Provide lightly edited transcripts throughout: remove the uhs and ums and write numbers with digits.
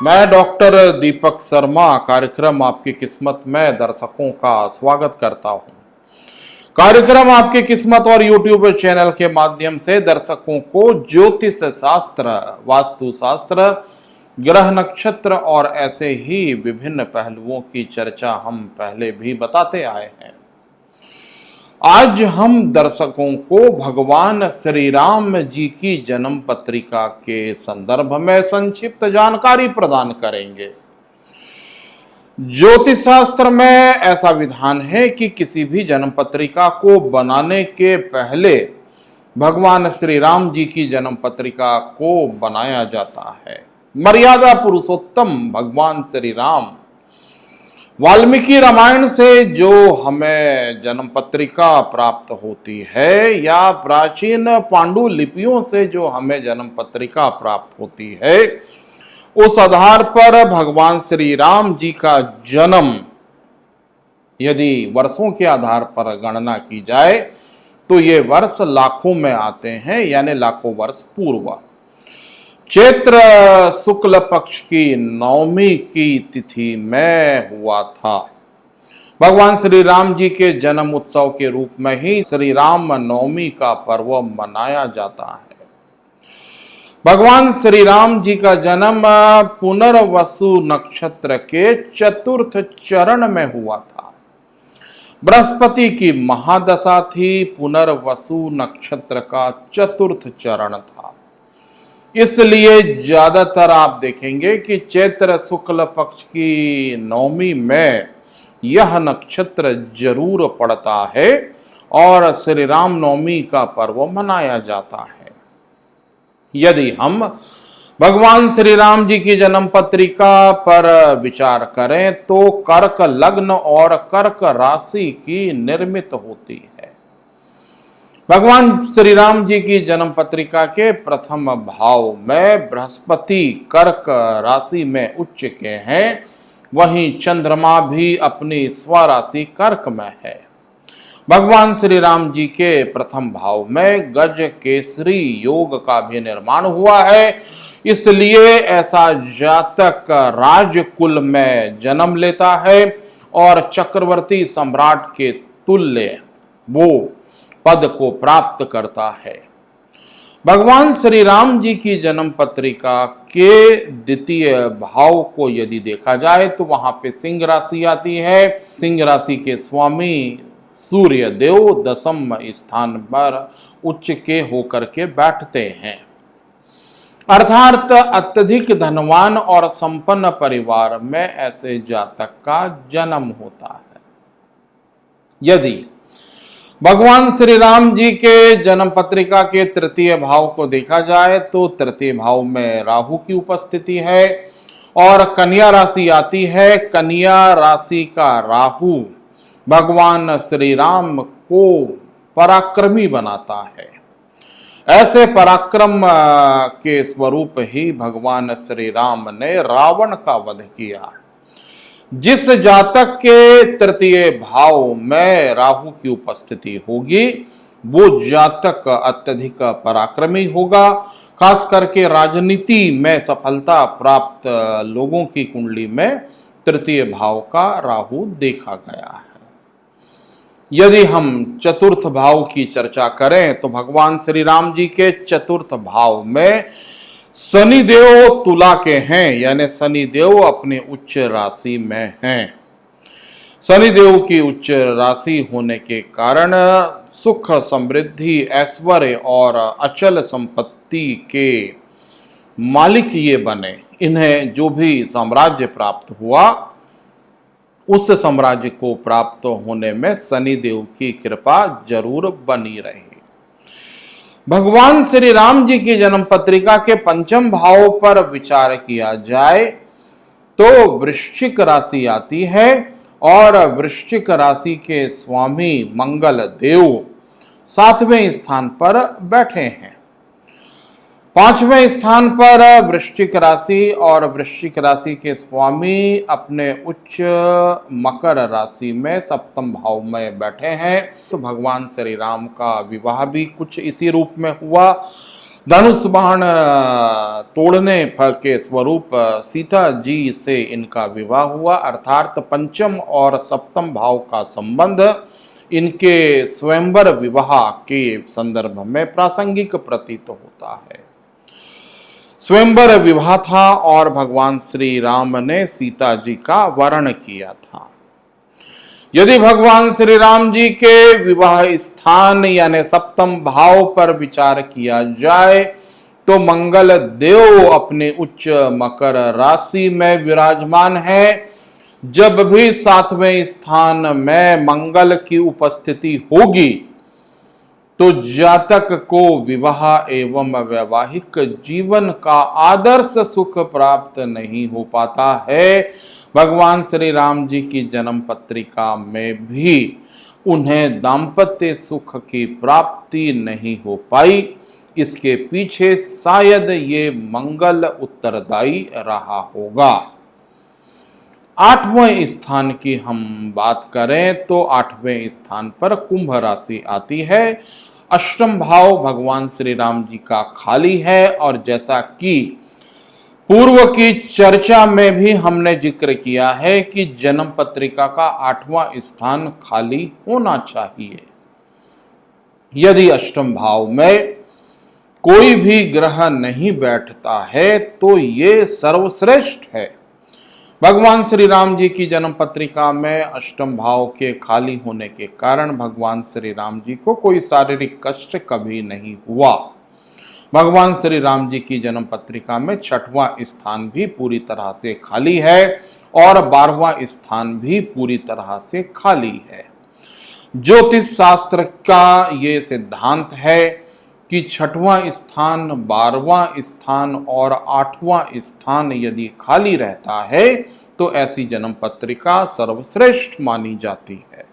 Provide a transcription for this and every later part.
मैं डॉक्टर दीपक शर्मा कार्यक्रम आपकी किस्मत में दर्शकों का स्वागत करता हूं। कार्यक्रम आपकी किस्मत और यूट्यूब चैनल के माध्यम से दर्शकों को ज्योतिष शास्त्र, वास्तु शास्त्र, ग्रह नक्षत्र और ऐसे ही विभिन्न पहलुओं की चर्चा हम पहले भी बताते आए हैं। आज हम दर्शकों को भगवान श्री राम जी की जन्म पत्रिका के संदर्भ में संक्षिप्त जानकारी प्रदान करेंगे। ज्योतिष शास्त्र में ऐसा विधान है कि किसी भी जन्म पत्रिका को बनाने के पहले भगवान श्री राम जी की जन्म पत्रिका को बनाया जाता है। मर्यादा पुरुषोत्तम भगवान श्री राम वाल्मीकि रामायण से जो हमें जन्म पत्रिका प्राप्त होती है या प्राचीन पांडुलिपियों से जो हमें जन्म पत्रिका प्राप्त होती है, उस आधार पर भगवान श्री राम जी का जन्म यदि वर्षों के आधार पर गणना की जाए तो ये वर्ष लाखों में आते हैं, यानी लाखों वर्ष पूर्व। चैत्र शुक्ल पक्ष की नवमी की तिथि में हुआ था। भगवान श्री राम जी के जन्म उत्सव के रूप में ही श्री राम नवमी का पर्व मनाया जाता है। भगवान श्री राम जी का जन्म पुनर्वसु नक्षत्र के चतुर्थ चरण में हुआ था। बृहस्पति की महादशा थी, पुनर्वसु नक्षत्र का चतुर्थ चरण था। इसलिए ज्यादातर आप देखेंगे कि चैत्र शुक्ल पक्ष की नवमी में यह नक्षत्र जरूर पड़ता है और श्री राम नवमी का पर्व मनाया जाता है। यदि हम भगवान श्री राम जी की जन्म पत्रिका पर विचार करें तो कर्क लग्न और कर्क राशि की निर्मित होती है। भगवान श्री राम जी की जन्म पत्रिका के प्रथम भाव में बृहस्पति कर्क राशि में उच्च के हैं, वहीं चंद्रमा भी अपनी स्वराशि कर्क में है। भगवान श्री राम जी के प्रथम भाव में गज केसरी योग का भी निर्माण हुआ है, इसलिए ऐसा जातक राजकुल में जन्म लेता है और चक्रवर्ती सम्राट के तुल्य वो पद को प्राप्त करता है। भगवान श्री राम जी की जन्म पत्रिका के द्वितीय भाव को यदि देखा जाए तो वहां पे सिंह राशि आती है। सिंह राशि के स्वामी सूर्य देव दशम स्थान पर उच्च के होकर के बैठते हैं, अर्थात अत्यधिक धनवान और संपन्न परिवार में ऐसे जातक का जन्म होता है। यदि भगवान श्री राम जी के जन्म पत्रिका के तृतीय भाव को देखा जाए तो तृतीय भाव में राहु की उपस्थिति है और कन्या राशि आती है। कन्या राशि का राहु भगवान श्री राम को पराक्रमी बनाता है। ऐसे पराक्रम के स्वरूप ही भगवान श्री राम ने रावण का वध किया। जिस जातक के तृतीय भाव में राहु की उपस्थिति होगी वो जातक अत्यधिक पराक्रमी होगा। खास करके राजनीति में सफलता प्राप्त लोगों की कुंडली में तृतीय भाव का राहु देखा गया है। यदि हम चतुर्थ भाव की चर्चा करें तो भगवान श्री राम जी के चतुर्थ भाव में शनि देव तुला के हैं, यानी शनि देव अपने उच्च राशि में हैं। शनि देव की उच्च राशि होने के कारण सुख, समृद्धि, ऐश्वर्य और अचल संपत्ति के मालिक ये बने। इन्हें जो भी साम्राज्य प्राप्त हुआ उस साम्राज्य को प्राप्त होने में शनि देव की कृपा जरूर बनी रही। भगवान श्री राम जी की जन्म पत्रिका के पंचम भाव पर विचार किया जाए तो वृश्चिक राशि आती है और वृश्चिक राशि के स्वामी मंगल देव 7वें स्थान पर बैठे हैं। 5वें स्थान पर वृश्चिक राशि और वृश्चिक राशि के स्वामी अपने उच्च मकर राशि में सप्तम भाव में बैठे हैं। तो भगवान श्री राम का विवाह भी कुछ इसी रूप में हुआ। धनुष बाण तोड़ने के स्वरूप सीता जी से इनका विवाह हुआ, अर्थात पंचम और सप्तम भाव का संबंध इनके स्वयंवर विवाह के संदर्भ में प्रासंगिक प्रतीत होता है। स्वयंवर विवाह था और भगवान श्री राम ने सीता जी का वरण किया था। यदि भगवान श्री राम जी के विवाह स्थान यानी सप्तम भाव पर विचार किया जाए तो मंगल देव अपने उच्च मकर राशि में विराजमान है। जब भी सातवें स्थान में मंगल की उपस्थिति होगी तो जातक को विवाह एवं वैवाहिक जीवन का आदर्श सुख प्राप्त नहीं हो पाता है। भगवान श्री राम जी की जन्म पत्रिका में भी उन्हें दाम्पत्य सुख की प्राप्ति नहीं हो पाई। इसके पीछे शायद ये मंगल उत्तरदायी रहा होगा। आठवें स्थान की हम बात करें तो आठवें स्थान पर कुंभ राशि आती है। अष्टम भाव भगवान श्री राम जी का खाली है और जैसा कि पूर्व की चर्चा में भी हमने जिक्र किया है कि जन्म पत्रिका का आठवां स्थान खाली होना चाहिए। यदि अष्टम भाव में कोई भी ग्रह नहीं बैठता है तो ये सर्वश्रेष्ठ है। भगवान श्री राम जी की जन्म पत्रिका में अष्टम भाव के खाली होने के कारण भगवान श्री राम जी को कोई शारीरिक कष्ट कभी नहीं हुआ। भगवान श्री राम जी की जन्म पत्रिका में छठवां स्थान भी पूरी तरह से खाली है और 12वां स्थान भी पूरी तरह से खाली है। ज्योतिष शास्त्र का ये सिद्धांत है कि छठवां स्थान, 12वां स्थान और 8वां स्थान यदि खाली रहता है तो ऐसी जन्म पत्रिका सर्वश्रेष्ठ मानी जाती है।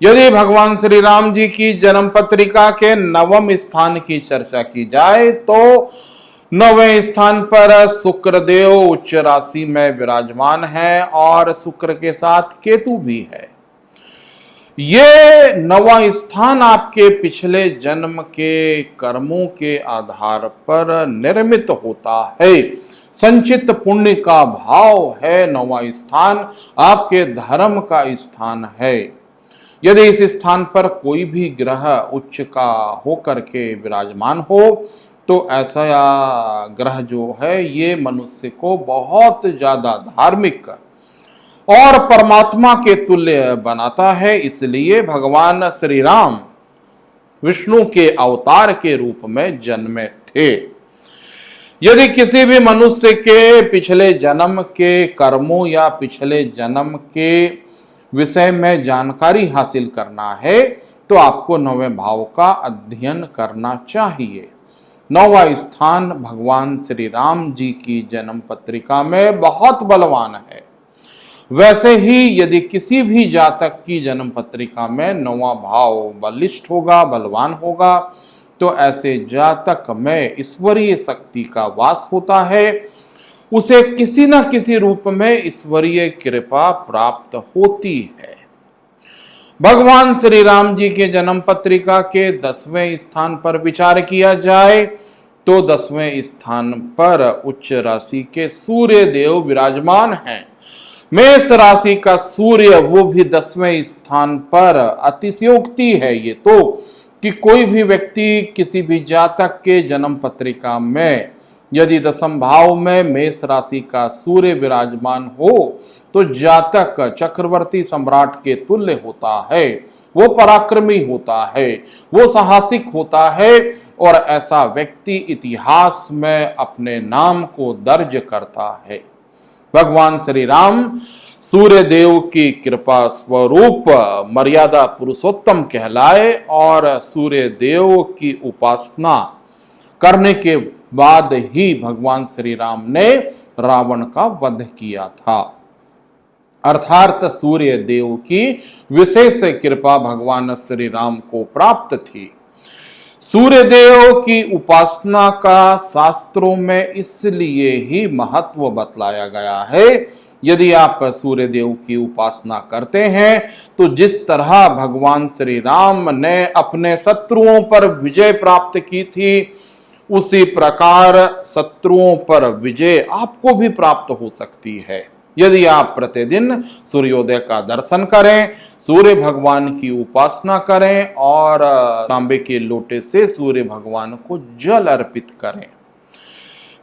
यदि भगवान श्री राम जी की जन्म पत्रिका के 9वें स्थान की चर्चा की जाए तो 9वें स्थान पर शुक्रदेव उच्च राशि में विराजमान है और शुक्र के साथ केतु भी है। ये 9वां स्थान आपके पिछले जन्म के कर्मों के आधार पर निर्मित होता है। संचित पुण्य का भाव है। 9वां स्थान आपके धर्म का स्थान है। यदि इस स्थान पर कोई भी ग्रह उच्च का होकर के विराजमान हो तो ऐसा ग्रह जो है ये मनुष्य को बहुत ज्यादा धार्मिक और परमात्मा के तुल्य बनाता है। इसलिए भगवान श्री राम विष्णु के अवतार के रूप में जन्मे थे। यदि किसी भी मनुष्य के पिछले जन्म के कर्मों या पिछले जन्म के विषय में जानकारी हासिल करना है तो आपको 9वें भाव का अध्ययन करना चाहिए। 9वां स्थान भगवान श्री राम जी की जन्म पत्रिका में बहुत बलवान है। वैसे ही यदि किसी भी जातक की जन्म पत्रिका में 9वां भाव बलिष्ठ होगा, बलवान होगा तो ऐसे जातक में ईश्वरीय शक्ति का वास होता है। उसे किसी न किसी रूप में ईश्वरीय कृपा प्राप्त होती है। भगवान श्री राम जी के जन्म पत्रिका के 10वें स्थान पर विचार किया जाए तो 10वें स्थान पर उच्च राशि के सूर्य देव विराजमान हैं। मेष राशि का सूर्य वो भी 10वें स्थान पर अतिशयोक्ति है ये तो कि कोई भी व्यक्ति किसी भी जातक के जन्म पत्रिका में यदि 10वें भाव में मेष राशि का सूर्य विराजमान हो तो जातक चक्रवर्ती सम्राट के तुल्य होता है। वो पराक्रमी होता है, वो साहसिक होता है और ऐसा व्यक्ति इतिहास में अपने नाम को दर्ज करता है। भगवान श्री राम सूर्य देव की कृपा स्वरूप मर्यादा पुरुषोत्तम कहलाए और सूर्य देव की उपासना करने के बाद ही भगवान श्री राम ने रावण का वध किया था। अर्थात सूर्य देव की विशेष कृपा भगवान श्री राम को प्राप्त थी। सूर्य देव की उपासना का शास्त्रों में इसलिए ही महत्व बतलाया गया है। यदि आप सूर्य देव की उपासना करते हैं तो जिस तरह भगवान श्री राम ने अपने शत्रुओं पर विजय प्राप्त की थी उसी प्रकार शत्रुओं पर विजय आपको भी प्राप्त हो सकती है यदि आप प्रतिदिन सूर्योदय का दर्शन करें, सूर्य भगवान की उपासना करें और तांबे के लोटे से सूर्य भगवान को जल अर्पित करें।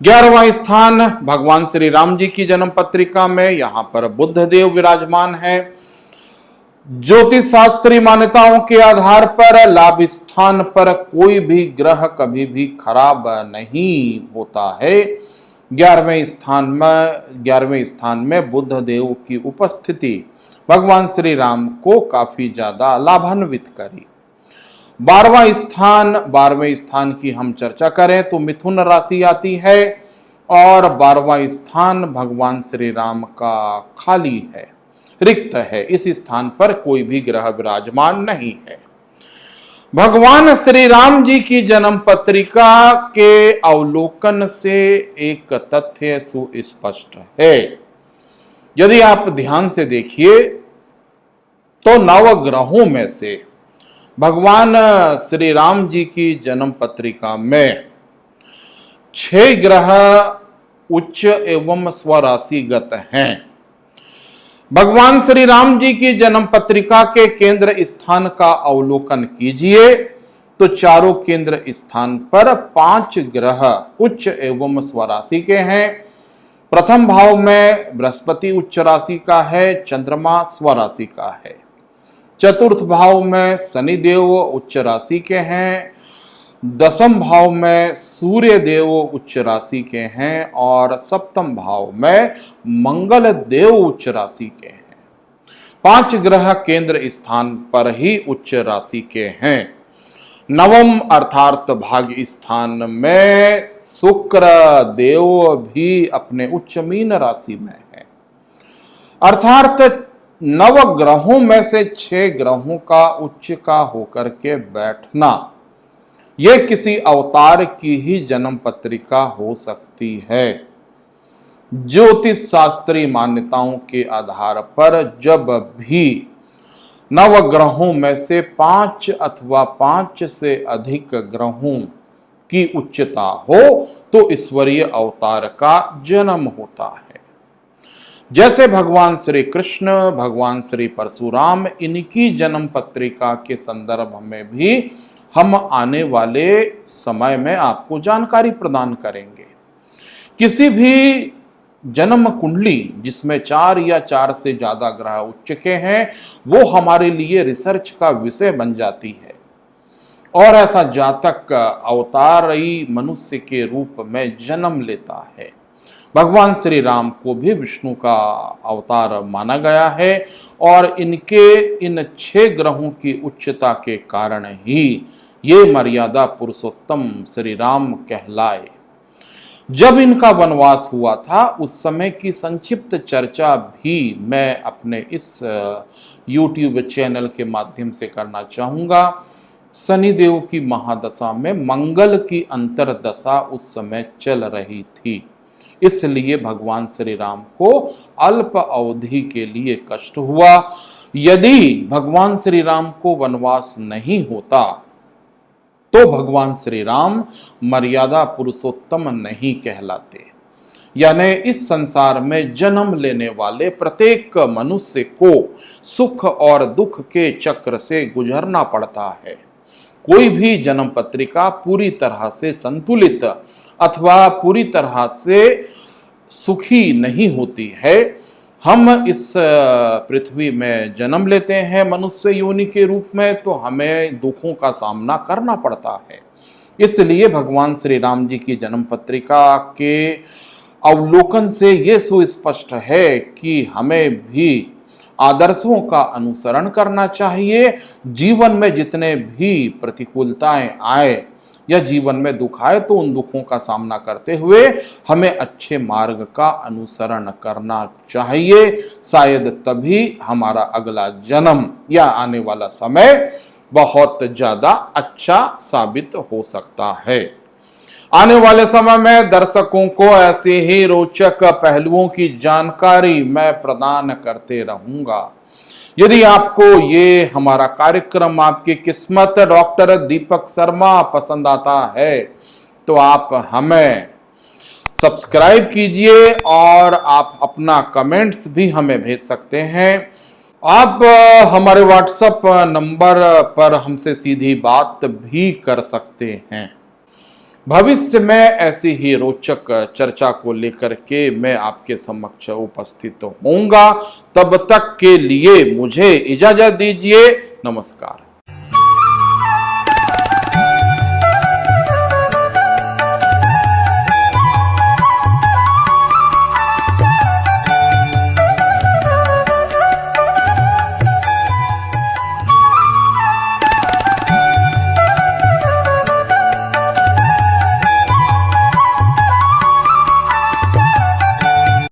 11वां स्थान भगवान श्री राम जी की जन्म पत्रिका में यहां पर बुद्ध देव विराजमान है। ज्योतिष शास्त्रीय मान्यताओं के आधार पर लाभ स्थान पर कोई भी ग्रह कभी भी खराब नहीं होता है। 11वें स्थान में बुद्ध देव की उपस्थिति भगवान श्री राम को काफी ज्यादा लाभान्वित करी। 12वें स्थान की हम चर्चा करें तो मिथुन राशि आती है और 12वां स्थान भगवान श्री राम का खाली है, रिक्त है। इस स्थान पर कोई भी ग्रह विराजमान नहीं है। भगवान श्री राम जी की जन्म पत्रिका के अवलोकन से एक तथ्य सुस्पष्ट है। यदि आप ध्यान से देखिए तो नवग्रहों में से भगवान श्री राम जी की जन्म पत्रिका में 6 ग्रह उच्च एवं स्वराशिगत हैं। भगवान श्री राम जी की जन्म पत्रिका के केंद्र स्थान का अवलोकन कीजिए तो चारों केंद्र स्थान पर 5 ग्रह उच्च एवं स्वराशि के हैं। प्रथम भाव में बृहस्पति उच्च राशि का है, चंद्रमा स्वराशि का है। चतुर्थ भाव में शनिदेव उच्च राशि के हैं। दसम भाव में सूर्य देव उच्च राशि के हैं और सप्तम भाव में मंगल देव उच्च राशि के हैं। 5 ग्रह केंद्र स्थान पर ही उच्च राशि के हैं। नवम अर्थात भाग्य स्थान में शुक्र देव भी अपने उच्च मीन राशि में है। अर्थात 9 ग्रहों में से 6 ग्रहों का उच्च का होकर के बैठना यह किसी अवतार की ही जन्म पत्रिका हो सकती है। ज्योतिष शास्त्रीय मान्यताओं के आधार पर जब भी 9 ग्रहों में से 5 अथवा 5 से अधिक ग्रहों की उच्चता हो तो ईश्वरीय अवतार का जन्म होता है। जैसे भगवान श्री कृष्ण, भगवान श्री परशुराम, इनकी जन्म पत्रिका के संदर्भ में भी हम आने वाले समय में आपको जानकारी प्रदान करेंगे। किसी भी जन्म कुंडली जिसमें 4 या 4 से ज्यादा ग्रह उच्च के हैं वो हमारे लिए रिसर्च का विषय बन जाती है और ऐसा जातक अवतारी मनुष्य के रूप में जन्म लेता है। भगवान श्री राम को भी विष्णु का अवतार माना गया है और इनके इन 6 ग्रहों की उच्चता के कारण ही ये मर्यादा पुरुषोत्तम श्री राम कहलाए। जब इनका वनवास हुआ था उस समय की संक्षिप्त चर्चा भी मैं अपने इस YouTube चैनल के माध्यम से करना चाहूंगा। शनिदेव की महादशा में मंगल की अंतरदशा उस समय चल रही थी, इसलिए भगवान श्री राम को अल्प अवधि के लिए कष्ट हुआ। यदि भगवान श्री राम को वनवास नहीं होता तो भगवान श्री राम मर्यादा पुरुषोत्तम नहीं कहलाते। यानी इस संसार में जन्म लेने वाले प्रत्येक मनुष्य को सुख और दुख के चक्र से गुजरना पड़ता है। कोई भी जन्म पत्रिका पूरी तरह से संतुलित अथवा पूरी तरह से सुखी नहीं होती है। हम इस पृथ्वी में जन्म लेते हैं मनुष्य योनि के रूप में तो हमें दुखों का सामना करना पड़ता है। इसलिए भगवान श्री राम जी की जन्म पत्रिका के अवलोकन से ये सुस्पष्ट है कि हमें भी आदर्शों का अनुसरण करना चाहिए। जीवन में जितने भी प्रतिकूलताएं आए या जीवन में दुख आए तो उन दुखों का सामना करते हुए हमें अच्छे मार्ग का अनुसरण करना चाहिए। शायद तभी हमारा अगला जन्म या आने वाला समय बहुत ज्यादा अच्छा साबित हो सकता है। आने वाले समय में दर्शकों को ऐसे ही रोचक पहलुओं की जानकारी मैं प्रदान करते रहूंगा। यदि आपको ये हमारा कार्यक्रम आपकी किस्मत डॉक्टर दीपक शर्मा पसंद आता है तो आप हमें सब्सक्राइब कीजिए और आप अपना कमेंट्स भी हमें भेज सकते हैं। आप हमारे व्हाट्सएप नंबर पर हमसे सीधी बात भी कर सकते हैं। भविष्य में ऐसी ही रोचक चर्चा को लेकर के मैं आपके समक्ष उपस्थित होऊंगा। तब तक के लिए मुझे इजाजत दीजिए। नमस्कार।